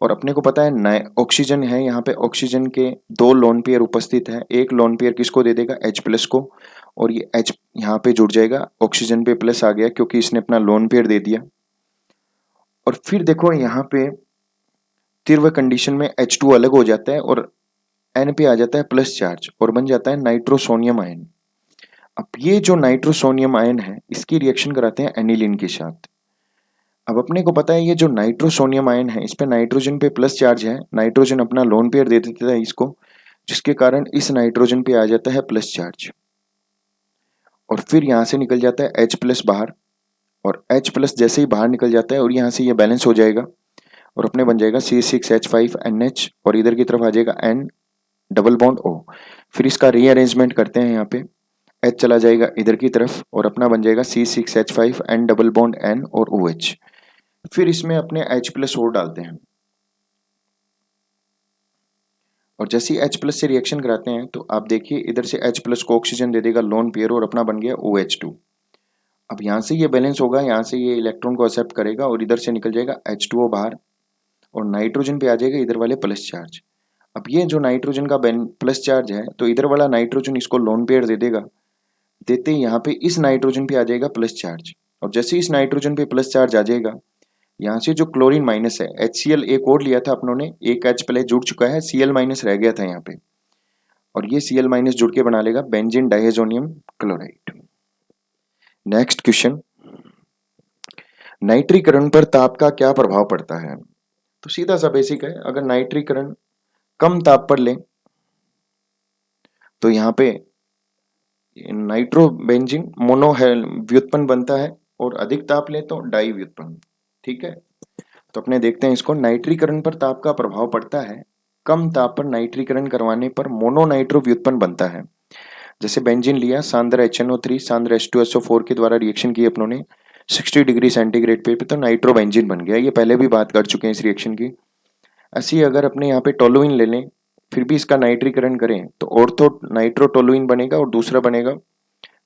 और अपने को पता है ऑक्सीजन है, यहाँ पे ऑक्सीजन के 2 लोन पेयर उपस्थित है। एक लोन पेयर किसको दे देगा? H+ को, और ये H यहाँ पे जुड़ जाएगा, ऑक्सीजन पे प्लस आ गया क्योंकि इसने अपना लोन पेयर दे दिया। और फिर देखो यहाँ पे तीव्र कंडीशन में H2 अलग हो जाता है और N पे आ जाता है प्लस चार्ज और बन जाता है नाइट्रोसोनियम आयन। अब ये जो नाइट्रोसोनियम आयन है, इसकी रिएक्शन कराते हैं एनिलीन के साथ। अब अपने को पता है ये जो नाइट्रोसोनियम आयन है, इस पे नाइट्रोजन पे प्लस चार्ज है, नाइट्रोजन अपना लोन पेयर दे देता है इसको, जिसके कारण इस नाइट्रोजन पे आ जाता है प्लस चार्ज और फिर यहाँ से निकल जाता है H+ बाहर, और H+ जैसे ही बाहर निकल जाता है और यहाँ से ये बैलेंस हो जाएगा और अपने बन जाएगा C6H5NH और इधर की तरफ आ जाएगा N डबल बॉन्ड O। फिर इसका रीअरेंजमेंट करते हैं, यहाँ पे H चला जाएगा इधर की तरफ और अपना बन जाएगा C6H5N डबल बॉन्ड N और OH। फिर इसमें अपने H+ और डालते हैं और जैसे ही H+ से रिएक्शन कराते हैं तो आप देखिए इधर से H+ को ऑक्सीजन दे देगा लोन पेयर और अपना बन गया OH2। अब यहाँ से ये बैलेंस होगा, यहाँ से ये इलेक्ट्रॉन को एक्सेप्ट करेगा और इधर से निकल जाएगा H2O बाहर और नाइट्रोजन पे आ जाएगा इधर वाले प्लस चार्ज। अब ये जो नाइट्रोजन का प्लस चार्ज है, तो इधर वाला नाइट्रोजन इसको लोन पेयर दे देगा, देते ही यहाँ पे इस नाइट्रोजन पे आ जाएगा प्लस चार्ज, और जैसे इस नाइट्रोजन पे प्लस चार्ज आ जाएगा, यहाँ से जो क्लोरीन माइनस है, HCl एक और लिया था अपनों ने, एक H पहले जुड़ चुका है, Cl- रह गया था यहाँ पे, और ये Cl- जुड़ के बना लेगा benzene diazonium chloride. Next question, नाइट्रीकरण पर ताप का क्या प्रभाव पड़ता है? तो सीधा सा बेसिक है, अगर नाइट्रीकरण कम ताप पर लें तो यहाँ पे नाइट्रोबेंजीन मोनो व्युत्पन्न बनता है और अधिक ताप ले तो डाई व्युत्पन्न। ठीक है, तो अपने देखते हैं इसको। नाइट्रीकरण पर ताप का प्रभाव पड़ता है, कम ताप पर नाइट्रीकरण करवाने पर मोनो नाइट्रो व्युत्पन्न बनता है। जैसे बेंजीन लिया, सांद्र HNO3 सांद्र H2SO4 के द्वारा रिएक्शन की अपनों ने 60 डिग्री सेंटीग्रेड पे, तो नाइट्रोबेंजीन बन गया। ये पहले भी बात कर चुके हैं इस रिएक्शन की। ऐसे ही अगर अपने यहाँ पे टोलुइन ले लें, फिर भी इसका नाइट्रीकरण करें तो ऑर्थो नाइट्रोटोलुइन बनेगा और दूसरा बनेगा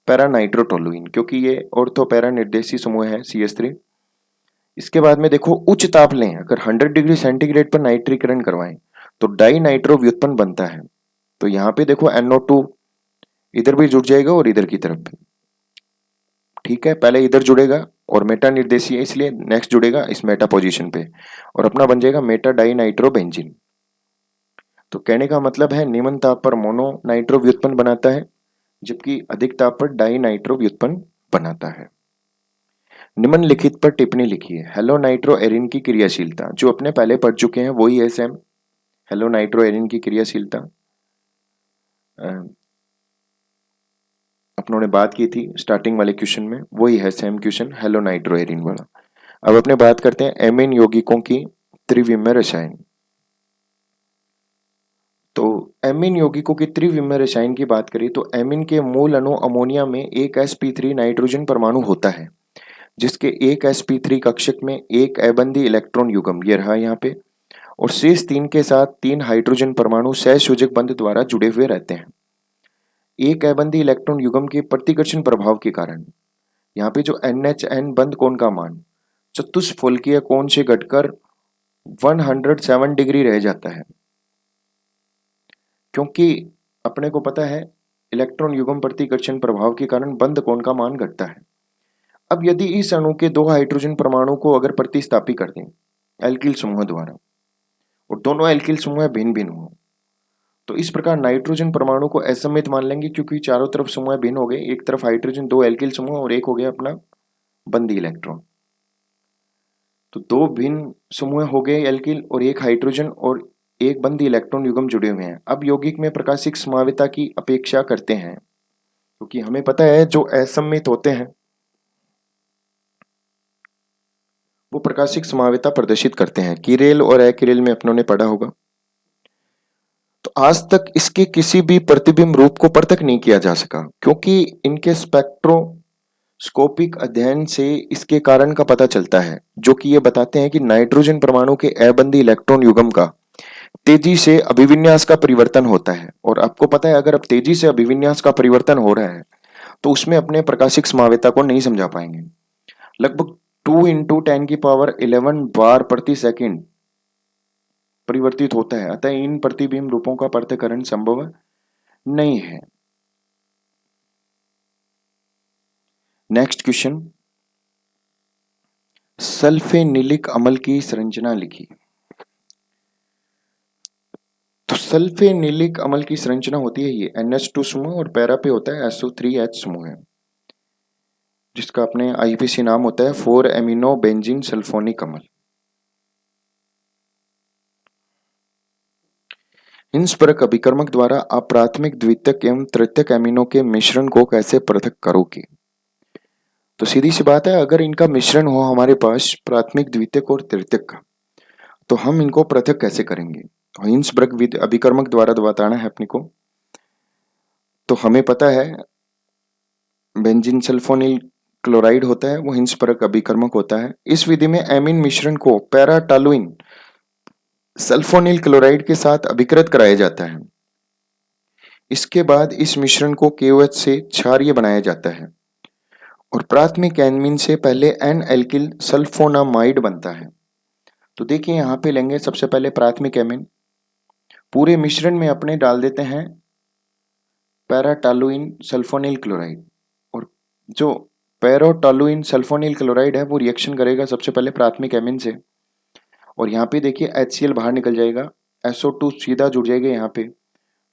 पैरा नाइट्रोटोलुइन, क्योंकि ये ऑर्थो पैरा निर्देशी समूह है CH3। इसके बाद में देखो उच्च ताप लें, अगर 100 डिग्री सेंटीग्रेड पर नाइट्रीकरण करवाएं तो डाई नाइट्रो व्युत्पन्न बनता है। तो यहाँ पे देखो NO2 इधर भी जुड़ जाएगा और इधर की तरफ भी। ठीक है, पहले इधर जुड़ेगा और मेटा निर्देशी है इसलिए नेक्स्ट जुड़ेगा इस मेटा पोजीशन पे और अपना बन जाएगा मेटा डाई नाइट्रोबेंजीन। तो कहने का मतलब है निम्न ताप पर मोनो नाइट्रो व्युत्पन्न बनाता है, जबकि अधिक ताप पर डाई नाइट्रो व्युत्पन्न बनाता है। निम्नलिखित पर टिप्पणी लिखिए। हेलो नाइट्रो एरिन की क्रियाशीलता, जो अपने पहले पढ़ चुके हैं वही है सेम। हेलो नाइट्रो एरिन की क्रियाशीलता अपनों ने बात की थी स्टार्टिंग वाले क्वेश्चन में, वही है same question halo nitro arene वाला। अब अपने बात करते हैं एमीन यौगिकों की त्रिविमीय रसायन। तो एमीन यौगिकों की त्रिविमीय रसायन की बात करें तो एमीन के मूल अणु अमोनिया में एक sp3 नाइट्रोजन परमाणु होता है, जिसके एक sp3 कक्षक में एक अबंधी इलेक्ट्रॉन युग्म, ये रहा यहाँ पे, और शेष 3 के साथ 3 हाइड्रोजन परमाणु सहसंयोजक बंध द्वारा जुड़े हुए रहते हैं। एक अबंधी इलेक्ट्रॉन युग्म के प्रतिकर्षण प्रभाव के कारण यहाँ पे जो NH- N बंध कोण का मान चतुष्फलकीय कोण से घटकर 107 डिग्री रह जाता है, क्योंकि अपने को पता है इलेक्ट्रॉन युग्म प्रतिकर्षण प्रभाव के कारण बंद कोण का मान घटता है। अब यदि इस अणु के दो हाइड्रोजन परमाणु को अगर प्रतिस्थापित कर दें एल्किल समूह द्वारा और दोनों एल्किल समूह भिन्न भिन्न हो, तो इस प्रकार नाइट्रोजन परमाणु को असममित मान लेंगे, क्योंकि चारों तरफ समूह भिन्न हो गए। एक तरफ हाइड्रोजन, दो एल्किल समूह और एक हो गया अपना बंदी इलेक्ट्रॉन। तो दो भिन्न समूह हो गए एल्किल और एक हाइड्रोजन और एक बंदी इलेक्ट्रॉन युग्म जुड़े हुए हैं। अब यौगिक में प्रकाशिक संभाव्यता की अपेक्षा करते हैं, क्योंकि हमें पता है जो असममित होते हैं वो प्रकाशिक संभाव्यता प्रदर्शित करते हैं। किरेल और अकिरेल में अपनों ने पढ़ा होगा। तो आज तक इसके किसी भी प्रतिबिंब रूप को पृथक नहीं किया जा सका, क्योंकि इनके स्पेक्ट्रोस्कोपिक अध्ययन से इसके कारण का पता चलता है, जो कि ये बताते हैं कि नाइट्रोजन परमाणु के अबंधी इलेक्ट्रॉन युग्म का तेजी से अभिविन्यास का परिवर्तन होता है। और आपको पता है अगर अब तेजी से अभिविन्यास का परिवर्तन हो रहा है तो उसमें अपने प्रकाशिक संभाव्यता को नहीं समझा पाएंगे। लगभग 2 × 10⁻11 बार प्रति सेकंड परिवर्तित होता है, अतः इन प्रतिबिंब रूपों का पृथक्करण संभव नहीं है। नेक्स्ट क्वेश्चन, सल्फेनिलिक अम्ल की संरचना लिखी। तो सल्फेनिलिक अम्ल की संरचना होती है ये NH2 समूह और पैरा पे होता है SO3H समूह है, जिसका अपने IUPAC नाम होता है 4-एमिनो बेंजीन सल्फोनिक अम्ल। हिंसपरक अभिकर्मक द्वारा आप प्राथमिक, द्वितीयक एवं तृतीयक एमिनो के मिश्रण को कैसे पृथक करोगे? तो सीधी सी बात है, अगर इनका मिश्रण हो हमारे पास प्राथमिक, द्वितीयक और तृतीयक का, तो हम इनको पृथक कैसे करेंगे? तो हिंसपरक अभिकर्मक द्वारा बताना है अपने को। तो हमें पता है बेंजीन सल्फोनिल क्लोराइड होता है, वो हिंसपरक अभिकर्मक होता है। इस विधि में एमीन मिश्रण को पैराटोलुइन सल्फोनिल क्लोराइड के साथ अभिकृत कराया जाता है। इसके बाद इस मिश्रण को KOH से क्षारीय बनाया जाता है और प्राथमिक एमीन से पहले एन एल्किल सल्फोनामाइड बनता है। तो देखिए यहाँ पे लेंगे सबसे पहले प्राथमिक एमीन, पूरे मिश्रण में अपने डाल देते हैं पैराटोलुइन सल्फोनिल क्लोराइड, और जो पैराटोलुइन सल्फोनिल क्लोराइड है वो रिएक्शन करेगा सबसे पहले प्राथमिक एमीन से, और यहाँ पे देखिए HCl बाहर निकल जाएगा, SO2 सीधा जुड़ जाएगा यहाँ पे।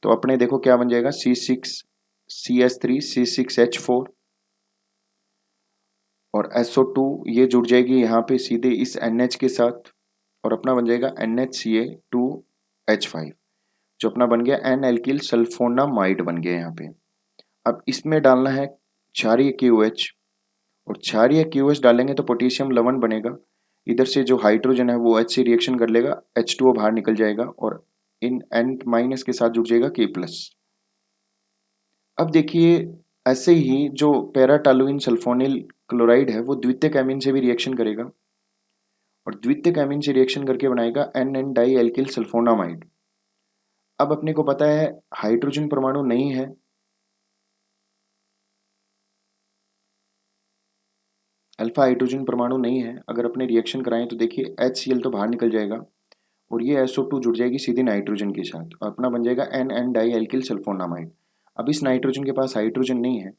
तो अपने देखो क्या बन जाएगा C6CH3 C6H4 और SO2 ये जुड़ जाएगी यहाँ पे सीधे इस NH के साथ और अपना बन जाएगा NHCl2H5, जो अपना बन गया एन एल्किल सल्फोनामाइड बन गया यहाँ पे। अब इसमें डालना है क्षारीय KOH, और क्षारीय KOH डालेंगे तो पोटेशियम लवण बनेगा। इधर से जो हाइड्रोजन है वो H से रिएक्शन कर लेगा, H2O बाहर निकल जाएगा और इन N- के साथ जुड़ जाएगा K+। अब देखिए ऐसे ही जो पैराटोलुइन सल्फोनिल क्लोराइड है वो द्वितीयक एमीन से भी रिएक्शन करेगा और द्वितीयक एमीन से रिएक्शन करके बनाएगा NN डाई एल्किल सल्फोनामाइड। अब अपने को पता है हाइड्रोजन परमाणु नहीं है, अल्फा हाइड्रोजन परमाणु नहीं है। अगर अपने रिएक्शन कराएं तो देखिए HCl तो बाहर निकल जाएगा और ये SO2 जुड़ जाएगी सीधे नाइट्रोजन के साथ और अपना बन जाएगा NN डाई एल्किल सल्फोनामाइड। अब इस नाइट्रोजन के पास हाइड्रोजन नहीं है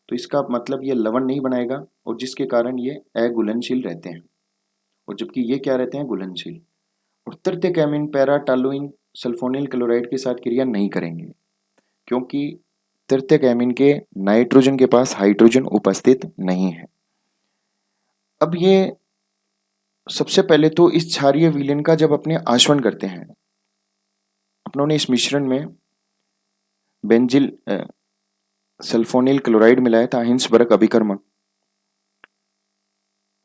तो इसका मतलब ये लवण नहीं बनाएगा और जिसके कारण ये अघुलनशील रहते हैं, और जबकि ये क्या रहते हैं, घुलनशील। और तृतीयक एमीन पैराटोलुइन सल्फोनिल क्लोराइड के साथ क्रिया नहीं करेंगे, क्योंकि तृतीयक एमीन के नाइट्रोजन के पास हाइड्रोजन उपस्थित नहीं है। अब ये सबसे पहले तो इस क्षारीय विलयन का जब अपने आश्वन करते हैं, अपनों ने इस मिश्रण में बेंजिल सल्फोनिल क्लोराइड मिलाया था हिंसबर्ग अभिकर्मक।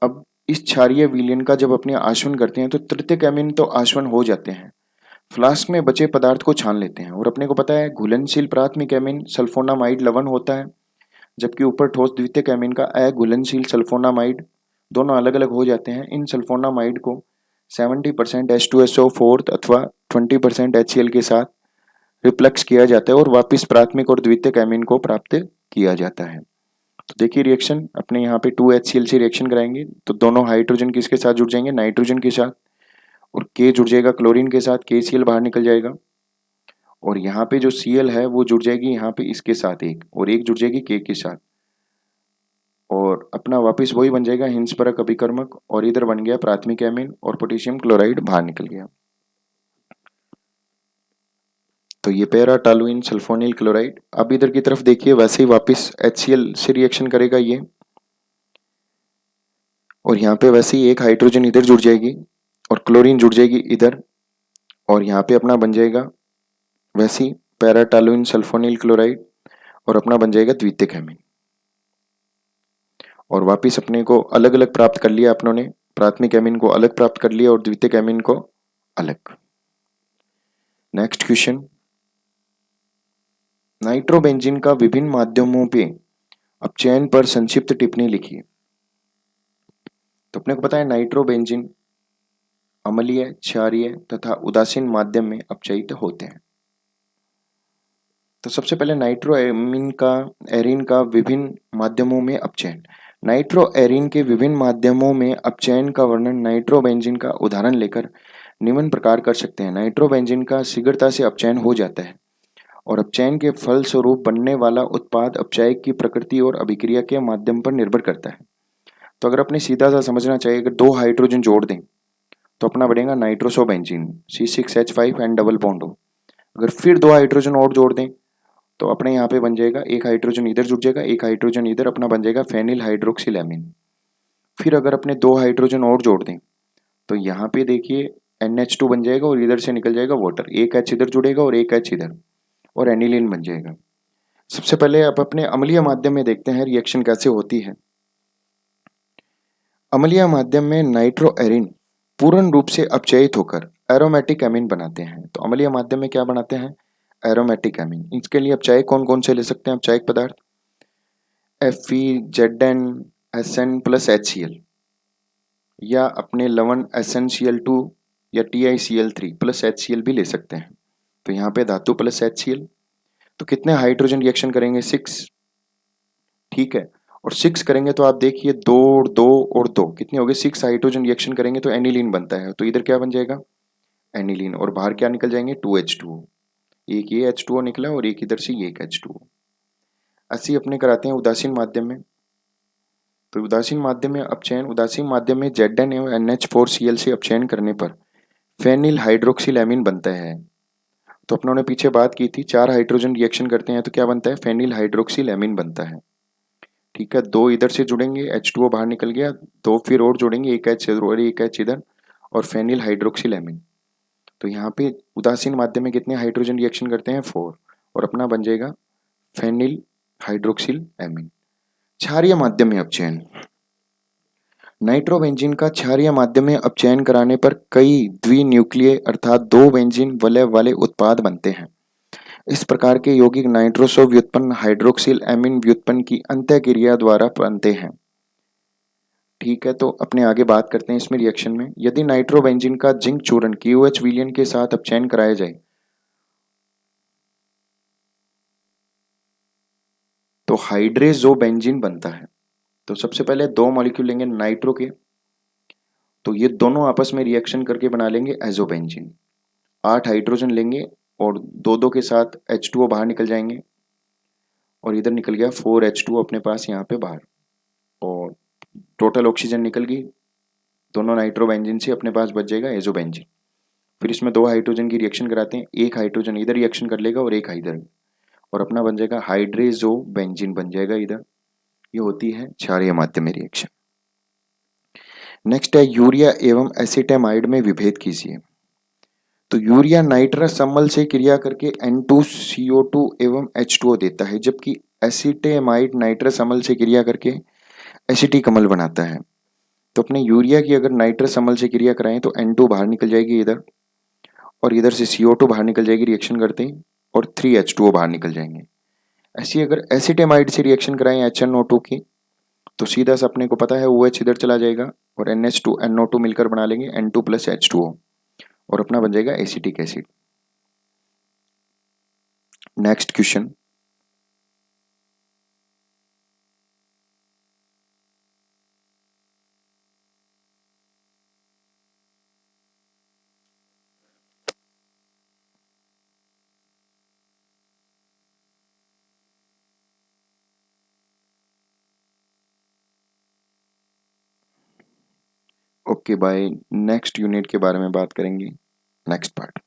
अब इस क्षारीय विलयन का जब अपने आश्वन करते हैं तो तृतीयक एमीन तो आश्वन हो जाते हैं, फ्लास्क में बचे पदार्थ को छान लेते हैं और अपने को पता है घुलनशील प्राथमिक एमीन सल्फोनामाइड लवण होता है, जबकि ऊपर ठोस द्वितीयक एमीन का अघुलनशील सल्फोनामाइड, दोनों अलग अलग हो जाते हैं। इन सल्फोनामाइड को 70% H2SO4 अथवा 20% HCl के साथ रिप्लेक्स किया जाता है और वापस प्राथमिक और द्वितीयक एमीन को प्राप्त किया जाता है। तो देखिए रिएक्शन अपने यहाँ पे 2HCl से रिएक्शन कराएंगे तो दोनों हाइड्रोजन किसके साथ जुड़ जाएंगे, नाइट्रोजन के साथ, और K जुड़ जाएगा क्लोरीन के साथ, KCl बाहर निकल जाएगा। और यहाँ पे जो Cl है वो जुड़ जाएगी यहाँ पे इसके साथ एक, और एक जुड़ जाएगी K के साथ, और अपना वापस वही बन जाएगा हिंसपरक अभिकर्मक, और इधर बन गया प्राथमिक एमीन और पोटेशियम क्लोराइड बाहर निकल गया। तो ये पैरा टॉलुइन सल्फोनिल क्लोराइड। अब इधर की तरफ देखिए वैसे ही वापस HCl से रिएक्शन करेगा ये, और यहाँ पे वैसे ही एक हाइड्रोजन इधर जुड़ जाएगी और क्लोरीन जुड़ जाएगी इधर, और यहाँ पे अपना बन जाएगा वैसे ही पैरा टॉलुइन सल्फोनिल क्लोराइड, और अपना बन जाएगा द्वितीयक एमीन। और वापिस अपने को अलग अलग प्राप्त कर लिया अपनों ने, प्राथमिक एमीन को अलग प्राप्त कर लिया और द्वितीयक एमीन को अलग। नेक्स्ट क्वेश्चन, नाइट्रोबेंजीन का विभिन्न माध्यमों पे अपचयन पर संक्षिप्त टिप्पणी लिखिए। तो अपने को पता है नाइट्रोबेंजीन अम्लीय, क्षारीय तथा उदासीन माध्यम में अपचयित होते हैं। तो सबसे पहले एरीन का विभिन्न माध्यमों में अपचयन। नाइट्रोएरीन के विभिन्न माध्यमों में अपचयन का वर्णन नाइट्रोबेंजीन का उदाहरण लेकर निम्न प्रकार कर सकते हैं। नाइट्रोबेंजीन का शीघ्रता से अपचयन हो जाता है और अपचयन के फलस्वरूप बनने वाला उत्पाद अपचायक की प्रकृति और अभिक्रिया के माध्यम पर निर्भर करता है। तो अगर अपने सीधा सा समझना चाहिए, अगर दो हाइड्रोजन जोड़ दें तो अपना बनेगा नाइट्रोसोबेंजीन, C6H5 एंड डबल बॉन्ड हो। अगर फिर दो हाइड्रोजन और जोड़ दें तो अपने यहाँ पे बन जाएगा, एक हाइड्रोजन इधर जुड़ जाएगा, एक हाइड्रोजन इधर, अपना बन जाएगा फेनिल हाइड्रोक्सिल एमीन। फिर अगर अपने दो हाइड्रोजन और जोड़ दें तो यहाँ पे देखिए NH2 बन जाएगा और इधर से निकल जाएगा वाटर, एक H इधर जुड़ेगा और एक H इधर, और एनिलीन बन जाएगा। सबसे पहले आप अपने अम्लीय माध्यम में देखते हैं रिएक्शन कैसे होती है। अम्लीय माध्यम में नाइट्रोएरीन पूर्ण रूप से अपचयित होकर एरोमेटिक एमीन बनाते हैं। तो अम्लीय माध्यम में क्या बनाते हैं, एरोमेटिक एमीन। इसके लिए अपचायक कौन कौन से ले सकते हैं अपचायक पदार्थ, FeZn SN प्लस HCl, या अपने लवण SnCl2 या TiCl3 प्लस HCl भी ले सकते हैं। तो यहाँ पे धातु प्लस HCl, तो कितने हाइड्रोजन रिएक्शन करेंगे, 6, ठीक है। और 6 करेंगे तो आप देखिए 2 2 और 2 कितने हो गए, 6 हाइड्रोजन रिएक्शन करेंगे तो एनिलीन बनता है। तो इधर क्या बन जाएगा, एनिलीन, और बाहर क्या निकल जाएंगे, 2H2O, एक ये H2O निकला और एक इधर से ये एक H2O। ऐसे अपने कराते हैं उदासीन माध्यम में। तो उदासीन माध्यम में अपचयन, उदासीन माध्यम में Zn एवं NH4Cl से अपचयन करने पर फेनिल हाइड्रोक्सिल एमीन बनता है। तो अपनों ने पीछे बात की थी 4 हाइड्रोजन रिएक्शन करते हैं तो क्या बनता है, फेनिल हाइड्रोक्सिल एमीन बनता है, ठीक है। 2 इधर से जुड़ेंगे, H2O बाहर निकल गया, 2 फिर और जोड़ेंगे, एक H इधर और एक H इधर, और फेनिल हाइड्रोक्सिल एमीन। तो यहाँ पे उदासीन माध्यम में कितने हाइड्रोजन रिएक्शन करते हैं, 4, और अपना बन जाएगा फेनिल हाइड्रोक्सिल एमीन। क्षारीय माध्यम में अपचयन, नाइट्रोबेंजीन का क्षारीय माध्यम में अपचयन कराने पर कई द्विन्यूक्लिय अर्थात 2 बेंजीन वलय वाले उत्पाद बनते हैं। इस प्रकार के यौगिक नाइट्रोसो व्युत्पन्न हाइड्रोक्सिल एमीन व्युत्पन्न की अंतःक्रिया द्वारा बनते हैं, ठीक है। तो अपने आगे बात करते हैं इसमें रिएक्शन में। यदि नाइट्रोबेंजीन का जिंक चूर्ण KOH विलयन के साथ अपचयन कराया जाए तो हाइड्रेजोबेंजीन बनता है। तो सबसे पहले 2 मॉलिक्यूल लेंगे नाइट्रो के, तो ये दोनों आपस में रिएक्शन करके बना लेंगे एजोबेंजीन। 8 हाइड्रोजन लेंगे और 2 के साथ H2O बाहर निकल जाएंगे, और इधर निकल गया 4H2O अपने पास यहाँ पे बाहर, और टोटल ऑक्सीजन निकल गई दोनों नाइट्रोबेंजीन से, अपने पास बच जाएगा एजोबेंजीन। फिर इसमें 2 हाइड्रोजन की रिएक्शन कराते हैं, एक हाइड्रोजन इधर रिएक्शन कर लेगा और एक इधर, और अपना बन जाएगा हाइड्रेजोबेंजीन बन जाएगा इधर। ये होती है क्षारीय माध्यम में रिएक्शन। नेक्स्ट है यूरिया एवं एसिटेमाइड में विभेद कीजिए। तो यूरिया नाइट्रस अम्ल से क्रिया करके N2CO2 एवं H2O देता है, जबकि एसिटेमाइड नाइट्रस अम्ल से क्रिया करके एसिटिक अम्ल बनाता है। तो अपने यूरिया की अगर नाइट्रस अम्ल से क्रिया कराएं तो N2 बाहर निकल जाएगी इधर, और इधर से CO2 बाहर निकल जाएगी रिएक्शन करते ही, और 3H2O बाहर निकल जाएंगे। ऐसी अगर एसिटेमाइड से रिएक्शन कराएं HNO2 की तो सीधा सा अपने को पता है OH इधर चला जाएगा और NH2 NO2 मिलकर बना लेंगे N2 प्लस H2O, और अपना बन जाएगा acetic acid. Next question, okay bye. Next unit के बारे में बात करेंगे नेक्स्ट पार्ट।